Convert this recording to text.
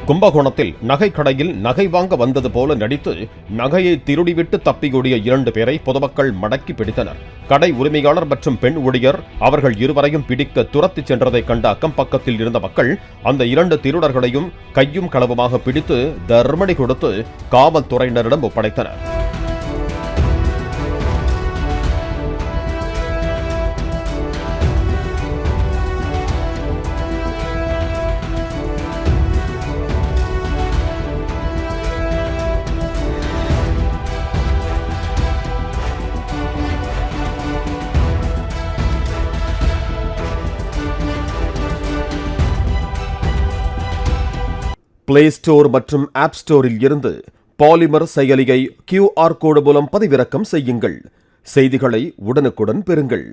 கும்பகோணத்தில் நகை கடையில் நகை வாங்க வந்தது போல நடித்து நகையை திருடிவிட்டு தப்பியோடிய 2 பேரை பொதுமக்கள் மடக்கி பிடித்தனர். கடை உரிமையாளர் மற்றும் பெண் ஊழியர் அவர்கள் இருவரையும் பிடிக்க துரத்திச் சென்றதை கண்ட அக்கம் பக்கத்தில் இருந்த மக்கள் அந்த 2 திருடர்களையும் கையும் களவுமாக பிடித்து தர்மடி கொடுத்து காவல்துறையினரிடம் ஒப்படைத்தனர். பிளே ஸ்டோர் மற்றும் ஆப் ஸ்டோரில் இருந்து பாலிமர் செயலியை QR கோடு மூலம் பதிவிறக்கம் செய்யுங்கள். செய்திகளை உடனுக்குடன் பெறுங்கள்.